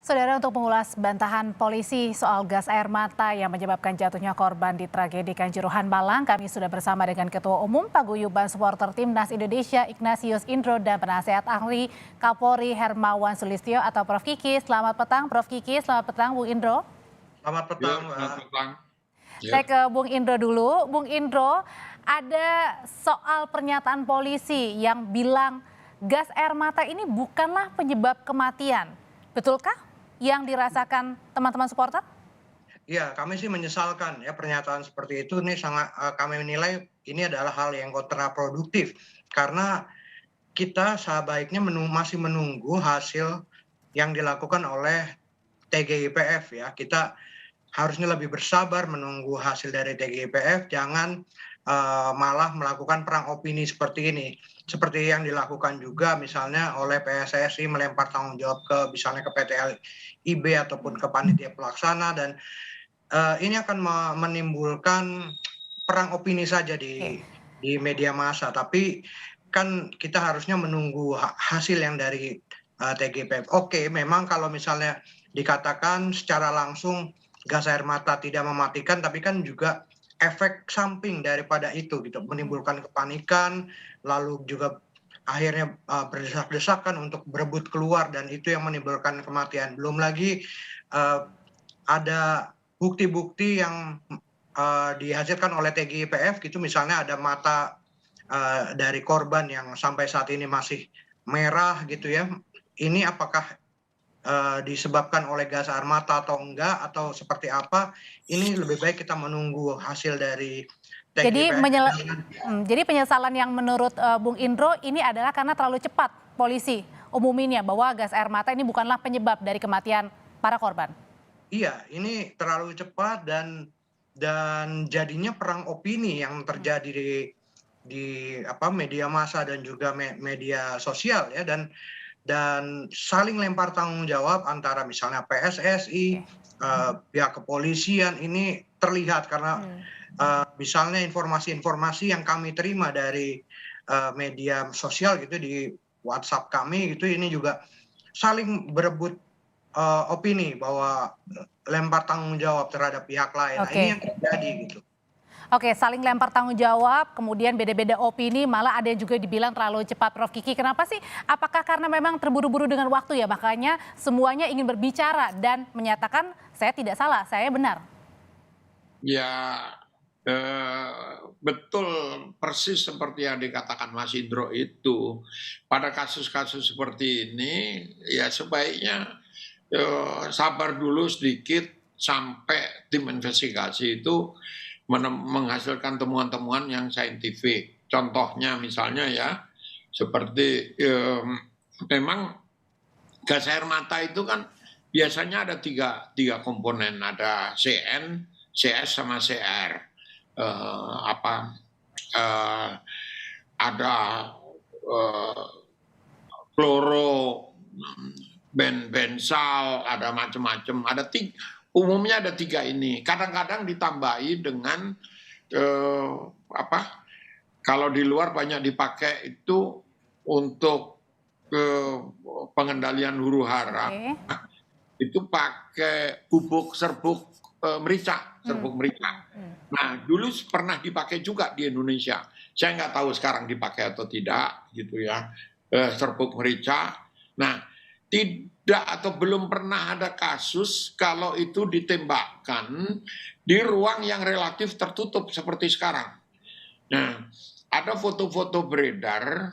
Saudara, untuk mengulas bantahan polisi soal gas air mata yang menyebabkan jatuhnya korban di tragedi Kanjuruhan Malang, kami sudah bersama dengan Ketua Umum Paguyuban Supporter Timnas Indonesia Ignatius Indro dan penasehat ahli Kapolri Hermawan Sulistyo atau Prof Kiki. Selamat petang Prof Kiki, selamat petang Bung Indro. Selamat petang, Selamat Mbak. petang. Saya ke Bung Indro dulu. Bung Indro, ada soal pernyataan polisi yang bilang gas air mata ini bukanlah penyebab kematian. Betulkah yang dirasakan teman-teman supporter? Ya, kami sih menyesalkan ya pernyataan seperti itu. Ini sangat kami menilai ini adalah hal yang kontraproduktif karena kita sebaiknya masih menunggu hasil yang dilakukan oleh TGIPF ya. Kita harusnya lebih bersabar menunggu hasil dari TGIPF, jangan malah melakukan perang opini seperti ini. Seperti yang dilakukan juga misalnya oleh PSSI melempar tanggung jawab misalnya ke PT LIB ataupun ke panitia pelaksana, dan ini akan menimbulkan perang opini saja Oke. di media massa. Tapi kan kita harusnya menunggu hasil yang dari TGIPF. Oke, memang kalau misalnya dikatakan secara langsung gas air mata tidak mematikan, tapi kan juga efek samping daripada itu gitu, menimbulkan kepanikan, lalu juga akhirnya berdesak-desakan untuk berebut keluar, dan itu yang menimbulkan kematian. Belum lagi ada bukti-bukti yang dihasilkan oleh TGIPF gitu, misalnya ada mata dari korban yang sampai saat ini masih merah gitu ya. Ini apakah disebabkan oleh gas air mata atau enggak, atau seperti apa? Ini lebih baik kita menunggu hasil dari Jadi, TGIPF. jadi penyesalan yang menurut Bung Indro ini adalah karena terlalu cepat polisi umuminnya bahwa gas air mata ini bukanlah penyebab dari kematian para korban. Iya, ini terlalu cepat dan jadinya perang opini yang terjadi di media massa dan juga media sosial ya, dan saling lempar tanggung jawab antara misalnya PSSI, Oke. pihak kepolisian. Ini terlihat karena misalnya informasi-informasi yang kami terima dari media sosial gitu di WhatsApp kami gitu, ini juga saling berebut opini bahwa lempar tanggung jawab terhadap pihak lain. Nah, ini Oke. yang terjadi gitu. Oke, saling lempar tanggung jawab, kemudian beda-beda opini, malah ada yang juga dibilang terlalu cepat. Prof Kiki, kenapa sih? Apakah karena memang terburu-buru dengan waktu ya, makanya semuanya ingin berbicara dan menyatakan saya tidak salah, saya benar. Ya, betul persis seperti yang dikatakan Mas Indro itu. Pada kasus-kasus seperti ini, ya sebaiknya sabar dulu sedikit sampai tim investigasi itu menghasilkan temuan-temuan yang saintifik. Contohnya misalnya ya, seperti memang gas air mata itu kan biasanya ada tiga komponen, ada CN, CS sama CR. Ada kloro, bensal, ada macam-macam. Umumnya ada tiga ini. Kadang-kadang ditambahi dengan kalau di luar banyak dipakai itu untuk pengendalian huru hara. Oke. Itu pakai serbuk merica, serbuk merica. Nah, dulu pernah dipakai juga di Indonesia. Saya nggak tahu sekarang dipakai atau tidak, gitu ya, serbuk merica. Nah, tidak atau belum pernah ada kasus kalau itu ditembakkan di ruang yang relatif tertutup seperti sekarang. Nah, ada foto-foto beredar,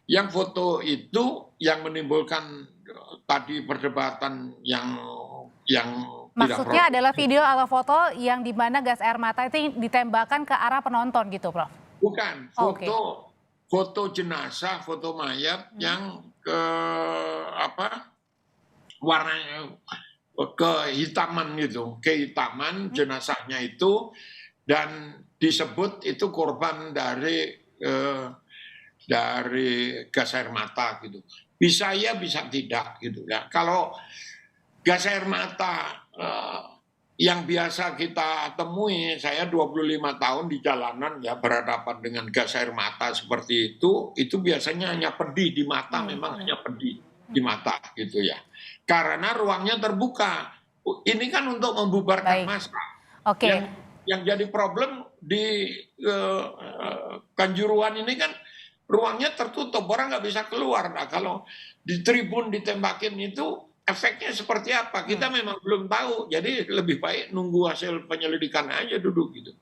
yang foto itu yang menimbulkan tadi perdebatan yang tidak Maksudnya adalah video atau foto yang di mana gas air mata itu ditembakkan ke arah penonton gitu, Prof? bukan Oh, oke. foto jenazah, foto mayat yang warnanya kehitaman gitu, kehitaman jenazahnya itu, dan disebut itu korban dari gas air mata gitu. Bisa ya, bisa tidak gitu ya. Kalau gas air mata yang biasa kita temui, saya 25 tahun di jalanan ya berhadapan dengan gas air mata seperti itu biasanya hanya pedih di mata, memang hanya pedih. di mata gitu ya. Karena ruangnya terbuka. Ini kan untuk membubarkan Baik. massa. Oke. Yang jadi problem di Kanjuruhan ini kan ruangnya tertutup, orang nggak bisa keluar. Nah, kalau di tribun ditembakin itu efeknya seperti apa? Kita memang belum tahu. Jadi lebih baik nunggu hasil penyelidikan aja duduk gitu.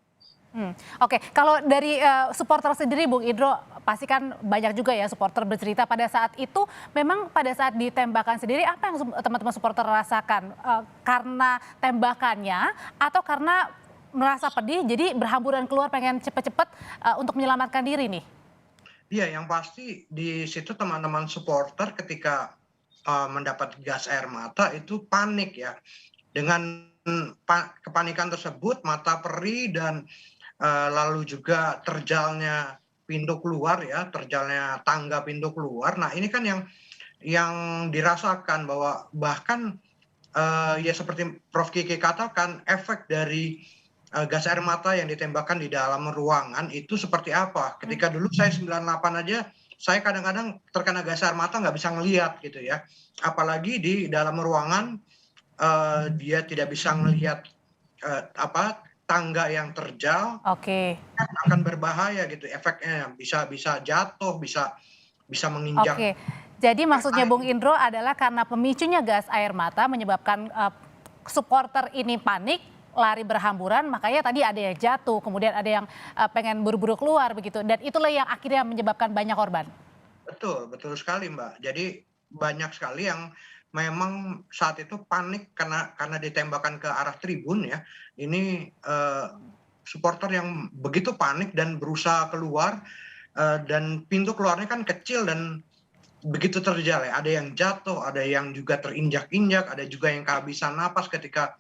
Oke, kalau dari supporter sendiri, Bung Indro, pasti kan banyak juga ya supporter bercerita pada saat itu, memang pada saat ditembakkan sendiri, apa yang teman-teman supporter rasakan? Karena tembakannya atau karena merasa pedih, jadi berhamburan keluar pengen cepet-cepet untuk menyelamatkan diri nih? Iya, yang pasti di situ teman-teman supporter ketika mendapat gas air mata itu panik ya. Dengan kepanikan tersebut, mata perih dan lalu juga terjalnya pintu keluar ya, terjalnya tangga pintu keluar. Nah, ini kan yang dirasakan bahwa bahkan ya seperti Prof. Kiki katakan, efek dari gas air mata yang ditembakkan di dalam ruangan itu seperti apa. Ketika dulu saya 98 aja, saya kadang-kadang terkena gas air mata nggak bisa ngelihat gitu ya. Apalagi di dalam ruangan dia tidak bisa melihat tangga yang terjal. Oke. Akan berbahaya gitu efeknya, bisa jatuh, bisa menginjak. Oke, jadi maksudnya Bung Indro adalah karena pemicunya gas air mata menyebabkan supporter ini panik, lari berhamburan, makanya tadi ada yang jatuh, kemudian ada yang pengen buru-buru keluar begitu, dan itulah yang akhirnya menyebabkan banyak korban. Betul sekali Mbak. Jadi banyak sekali yang memang saat itu panik karena ditembakkan ke arah tribun ya. Ini supporter yang begitu panik dan berusaha keluar, dan pintu keluarnya kan kecil dan begitu terjal ya. Ada yang jatuh, ada yang juga terinjak-injak, ada juga yang kehabisan napas ketika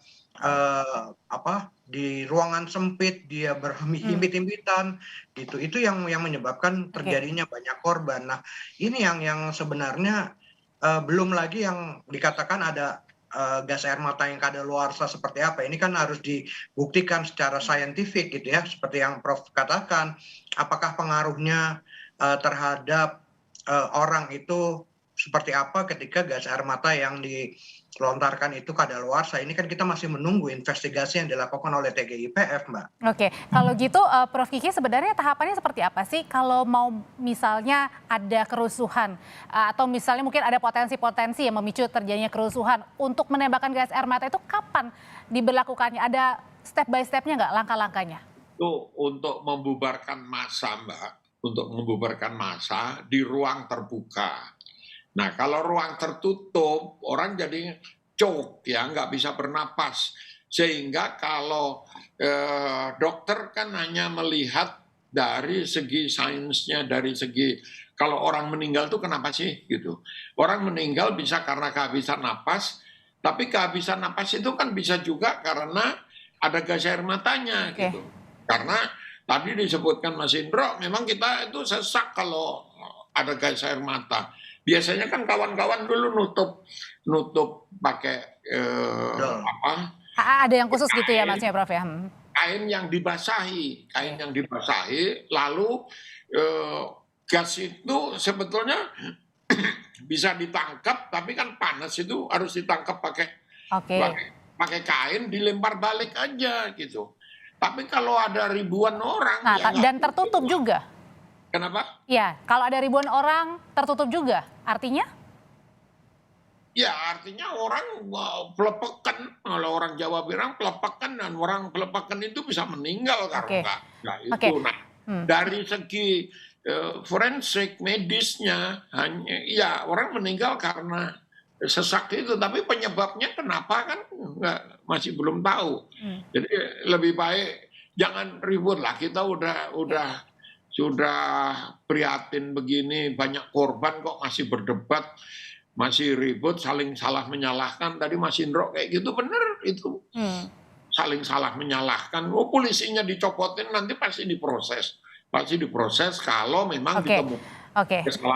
di ruangan sempit dia berhimpit-himpitan gitu. Itu yang menyebabkan terjadinya banyak korban. Nah, ini yang sebenarnya belum lagi yang dikatakan ada gas air mata yang kadaluarsa seperti apa. Ini kan harus dibuktikan secara saintifik gitu ya, seperti yang Prof katakan. Apakah pengaruhnya terhadap orang itu seperti apa ketika gas air mata yang dilontarkan itu kadaluarsa. Ini kan kita masih menunggu investigasi yang dilakukan oleh TGIPF, Mbak. Oke, kalau gitu Prof Kiki sebenarnya tahapannya seperti apa sih kalau mau misalnya ada kerusuhan atau misalnya mungkin ada potensi-potensi yang memicu terjadinya kerusuhan untuk menembakkan gas air mata itu kapan diberlakukannya? Ada step by stepnya nggak, langkah-langkahnya? Itu untuk membubarkan massa, Mbak. Untuk membubarkan massa di ruang terbuka. Nah, kalau ruang tertutup, orang jadi choke ya, nggak bisa bernapas. Sehingga kalau dokter kan hanya melihat dari segi sainsnya, dari segi kalau orang meninggal tuh kenapa sih gitu. Orang meninggal bisa karena kehabisan napas, tapi kehabisan napas itu kan bisa juga karena ada gas air matanya gitu. Karena tadi disebutkan Mas Indro, memang kita itu sesak kalau ada gas air mata. Biasanya kan kawan-kawan dulu nutup pakai Ada yang khusus gitu ya Mas ya, Prof ya? Kain yang dibasahi, lalu gas itu sebetulnya bisa ditangkap, tapi kan panas itu harus ditangkap pakai kain, dilempar balik aja gitu. Tapi kalau ada ribuan orang, dan tertutup juga. Kenapa? Ya, kalau ada ribuan orang tertutup juga, artinya? Ya, artinya orang pelepakan. Kalau orang Jawa bilang pelepakan, dan orang pelepakan itu bisa meninggal karena itu. Nah, dari segi forensik medisnya hanya ya orang meninggal karena sesak itu, tapi penyebabnya kenapa kan masih belum tahu. Jadi lebih baik jangan ribut lah. Kita sudah prihatin begini, banyak korban kok masih berdebat, masih ribut, saling salah menyalahkan. Tadi Mas Indro kayak gitu, bener itu. Saling salah menyalahkan. Polisinya dicopotin nanti pasti diproses. Pasti diproses kalau memang ditemukan kesalahan.